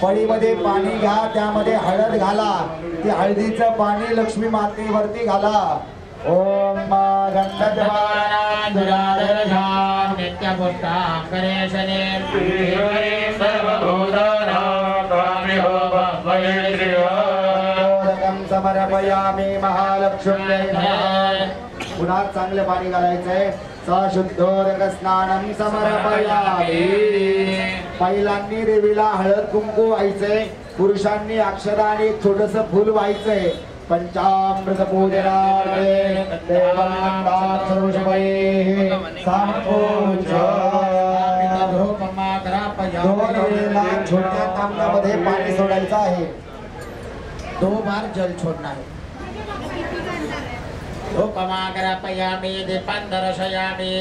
पळीमध्ये पाणी घ्या, त्यामध्ये हळद घाला, ती हळदीचं पाणी लक्ष्मी मातेवरती घाला। ओम समर्पयामि महालक्ष्म्यै नमः। पुन्हा चांगले पाणी घालायचंय। सशुद्धोदक स्नानं समर्पयामि। महिलांनी देवीला हळद कुंकू व्हायचंय, पुरुषांनी अक्षदा आणि छोटस फूल व्हायचंय। पंचामृत पूजनार्थे छोट्या तांब्यामध्ये पाणी सोडायचं आहे। 2 बार जल छोड़ना है। धूपमाग्रापयामि दीपं दर्शयामि।